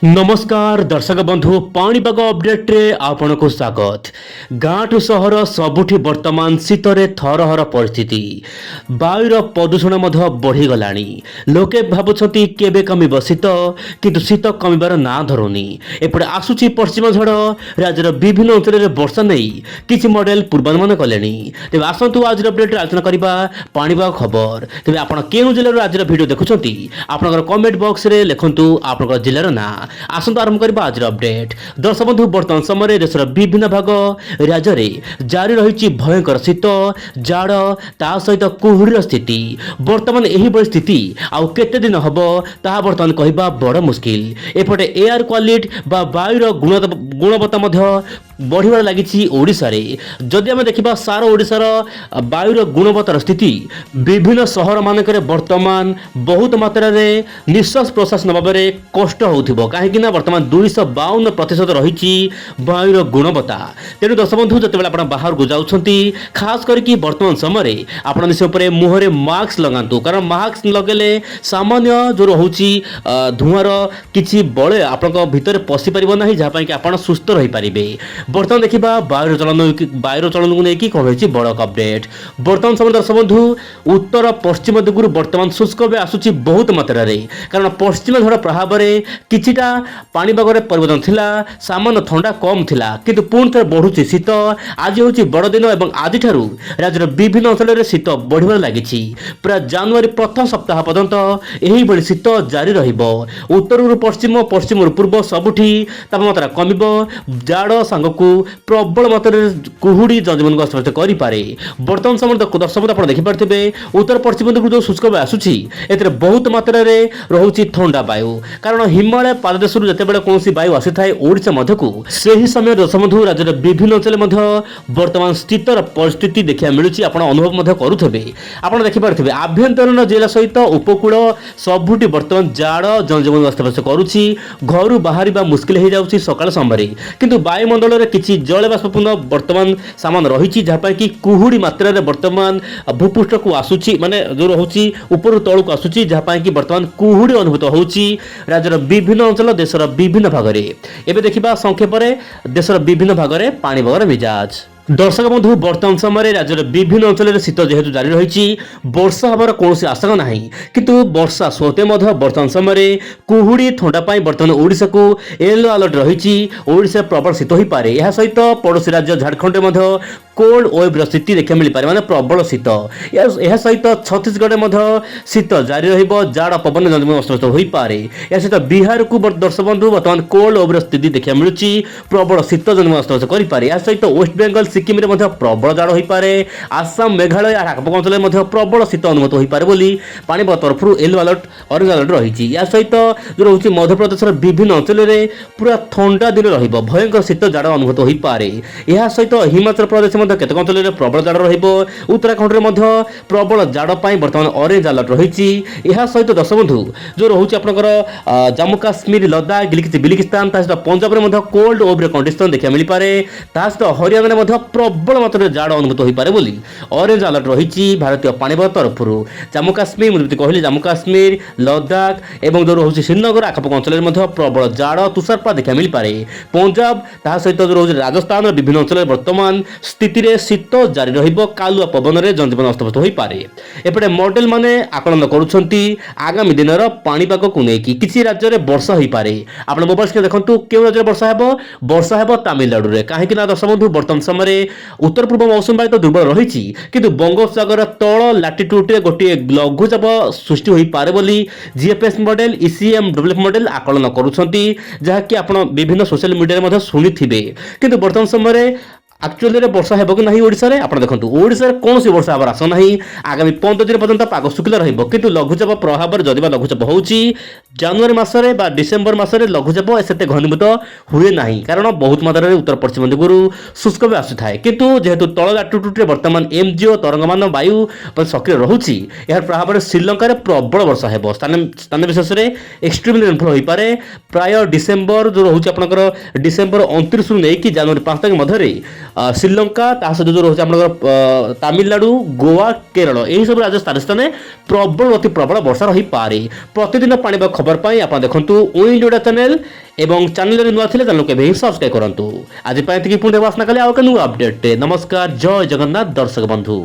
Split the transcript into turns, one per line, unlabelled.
नमस्कार दर्शक बंधु पाणीपाग अपडेट रे आपनको स्वागत। गाँठू सहर सबुठी वर्तमान शीतरे थरहर परिस्थिति वायुर प्रदूषण बढ़ीगला। लोके भावुंट केबे कमिब शीत किंतु शीत कमिबार ना धरुनी। एपटे आसुची पश्चिम झड़ राज्यर विभिन्न अंचल में वर्षा नहीं किसी मॉडल पूर्वानुमान कले। तेज आसतु आज अपडेट आलोचना करवा पाणीपाग खबर। तेज आप जिलार आज भिडियो देखुं आप कमेंट बॉक्स रे लिखंतु आप जिलार ना। आसंतु आरंभ करबा आज अपडेट। दर्शक बंधु वर्तमान समय देशर विभिन्न भाग राज्य में जारी रही भयंकर शीत जाड़ ता सहित कुहुड़ीर स्थिति। वर्तमान यही बड़ी स्थिति आउ केते दिन हब ताहा वर्तमान कहबा बड़ मुश्किल। एपटे एयर क्वालिटी बा वायुर गुणवत्ता बढ़िबार लागिछि ओडिशा रे। जदि आमे देखिबा सारा ओडिशार वायुर गुणवत्तार स्थिति विभिन्न सहर मानकरे वर्तमान बहुत मात्रा रे निश्वास प्रश्वास नबारे कष्ट होउथिबो। काहेकि ना वर्तमान 252% रही वायुर गुणवत्ता। तेणु दर्शक बंधु जितेबाला आप बाहर को जाउछंती खास करके वर्तमान समय आप निश्चय मुहरे मास्क लगातु, कारण मास्क लगेले सामान्य जो रोचे धुआर किसी बड़े आप भितर पशि पार ना जहाँ कि आप सुस्थ रही पारे। बर्तमान देखा वायुर चलन को लेकिन कौन हो बड़ अपडेट। बर्तमान समय दर्शक बंधु उत्तर पश्चिम दिगु बर्तमान शुष्क आसूची बहुत मात्रा रे, कारण पश्चिम झड़ प्रभाव में किछिटा पाणीपाग परिवर्तन थिला, सामान्य थंडा कम थिला किंतु पुणी थे बढ़ुची शीत। आज हूँ बड़ दिन और आज राज्यर विभिन्न अंचल में शीत बढ़िबार लागिछि। प्राय जनवरी प्रथम सप्ताह पर्यंत यही बड़ी शीत जारी रहिबो। उत्तर पश्चिम पश्चिम पूर्व सबुठी तापमात्रा कमिबो। जाड़ सांगकू प्रबल मात्रा कुहुड़ी जनजीवन को अस्तव्यस्त करें। बर्तमान समय दर्शक आप देखिपे उत्तर पश्चिम दिगु जो शुष्क आसूची एतिर बहुत मात्रा रे रहुची थंडा वायु, कारण हिमालय पाददेश जितेबाला कौन वायु आसी थाए ओडिशा मध्यकू सही समय दर्शक बंधु राज्यर विभिन्न अंचल वर्तमान स्थितर परिस्थिति देखा मिलूँ। आप अनुभव करुवे आप देखिपे आभ्यंतरीण जिला सहित उपकूल सबुठी वर्तमान जाड़ जनजीवन अस्तव्यस्त करुच्ची। घर बाहर मुस्किल हो जाऊँगी सकाल समय, किंतु वायुमंडल में किसी जलबाष्पूर्ण वर्तमान सामान रही जहाँ कि कुहुड़ी मात्रा वर्तमान भूपृष्ठ को आसूची माने जो रोचे ऊपर तल को आसूची, जहाँ कि वर्तमान कुहुड़ी अनुभूत होची राज्यर विभिन्न अंचल देशर विभिन्न भाग में। एबे देखिबा संक्षेप देशर विभिन्न भाग में पाणीपागर मिजाज। दर्शक बंधु वर्तमान समय राज्यर विभिन्न अंचल में शीत जेहेतु जारी रही वर्षा हबार कौन आशंका ना, किंतु वर्षा सत्वे वर्तमान समय कुहुड़ी थंडा वर्तमान ओडिशा को येलो अलर्ट रही। ओडिशा प्रबल शीत हो पारे। यह सहित पड़ोशी राज्य झारखंड में कोल्ड वेव स्थिति देखा मिल पारे, माने प्रबल शीत। यह सहित छत्तीसगढ़ में शीत जारी रहिबो। जाड़ पवन जनजीवन अस्तव्यस्त हो पारे। यह सहित बिहार को दर्शक बंधु वर्तमान कोल्ड वेव स्थिति देखा मिलूँ। प्रबल शीत जनजीवन अस्तव्यस्त करे। यह सहित वेस्ट बेंगल सिक्किम में प्रबल जाड़ हो पारे। आसाम मेघालय आखपाख अंचल में प्रबल शीत अनुभूत हो पारे बोली पाणीपाग तरफ येलो अलर्ट ऑरेंज अलर्ट रही। या सहित जो रोचे मध्यप्रदेश विभिन्न अंचल में पूरा ठंडा दिन रहिबो, भयंकर शीत जाड़ अनुभूत हो पारे। यह सहित हिमाचल प्रदेश केतक अंचल में प्रबल जाड़ रहिबो। उत्तराखंड में प्रबल जाड़ वर्तमान ऑरेंज अलर्ट रही। यह सहित दर्शक बंधु जो रोचे आपनकर जम्मू काश्मीर लद्दाख बिलिकिस्तान सहित पंजाब में कोल्ड वेव कंडीशन देखा मिल पारे। सहित हरियाणा में प्रबल मात्रा जाड़ अनुभूत हो पारे बोली ऑरेंज अलर्ट रही भारतीय पाणीपाग तरफ। जम्मू काश्मीर मुझे कहली जम्मू काश्मीर लद्दाख एवं जो रोचे श्रीनगर आखपाख अंचल में प्रबल जाड़ तुषारपात देखा मिल पारे। पंजाब ता सहित जो रोचे राजस्थान विभिन्न अंचल वर्तमान स्थिति रे शीत जारी रहिबो। कालुआ पवन में जनजीवन अस्तव्यस्त हो पारे। एपटे मॉडल माने आकलन करुछंती आगामी दिनर पाणीपाग को लेकिन किसी राज्य में वर्षा हो पारे। आप मोबाइल स्क्रीन देखंतु केउ राज्य में वर्षा हेबो तमिलनाडु रे। काहेकि ना दर्शक बंधु वर्तमान समय उत्तर पूर्व मौसम बायु तो दुर्बल रही, किंतु बंगोपसागर तल लाटिट्यूड रे गोटे लघुचाप सृष्टि हो पारे बोली GFS model ECM develop model आकलन करुछंती, जहाँकि आपण विभिन्न सोशल मीडिया में शुणिथिबे। किंतु वर्तमान समय एक्चुअली वर्षा हेब कि नहीं ओडिशा रे आप देखंतु ओडिशा रे कौन सी वर्षा हबार आशा नहीं। आगामी 15 दिन पर्यंत पाग शुक्ला रहिबो, किंतु लघुचाप प्रभाव जदिबा लघुचाप होउची जनवरी मासरे बा डिसेंबर मासरे लघुचाप सेते घनीभूत हुए नहीं, कारण बहुत मात्रा उत्तर पश्चिम दिगुरु शुष्क भी आसु थाए। किंतु जेहेतु तल लाटिट्यूड रे वर्तमान एमजीओ तरंगमान वायु सक्रिय रहुची, यार प्रभाव में श्रीलंका रे प्रबल वर्षा हेबो। स्थान विशेष रे एक्सट्रीम रेनफॉल हो पारे। प्राय डिसेंबर जो रहुची आपनकर डिसेंबर 29 रु नेकी जनवरी 5 तारिख मध्य ଶ୍ରୀଲଙ୍କା ତା ସହିତ ଯେଉଁ ରହୁଛି ଆମର ତାମିଲନାଡୁ ଗୋଆ କେରଳ ଏହିସବୁ ରାଜସ୍ଥାନ ସ୍ଥାନରେ ପ୍ରବଳ ଅତି ପ୍ରବଳ ବର୍ଷା ରହିପାରେ। ପ୍ରତିଦିନ ପାଣିପାଗ ଖବର ପାଇଁ ଆପଣ ଦେଖନ୍ତୁ ୱିଣ୍ଡ ଓଡ଼ିଆ ଚ୍ୟାନେଲ ଏବଂ ଚ୍ୟାନେଲରେ ନୂଆ ଥିଲେ ଚ୍ୟାନେଲକୁ ଏବେ ହିଁ ସବସ୍କ୍ରାଇବ୍ କରନ୍ତୁ। ଆଜି ପାଇଁ ଏତିକି, ପୁଣି ଆସନା କାଲି ଆଉ ଏକ ନୂଆ ଅପଡେଟ୍। ନମସ୍କାର, ଜୟ ଜଗନ୍ନାଥ ଦର୍ଶକ ବନ୍ଧୁ।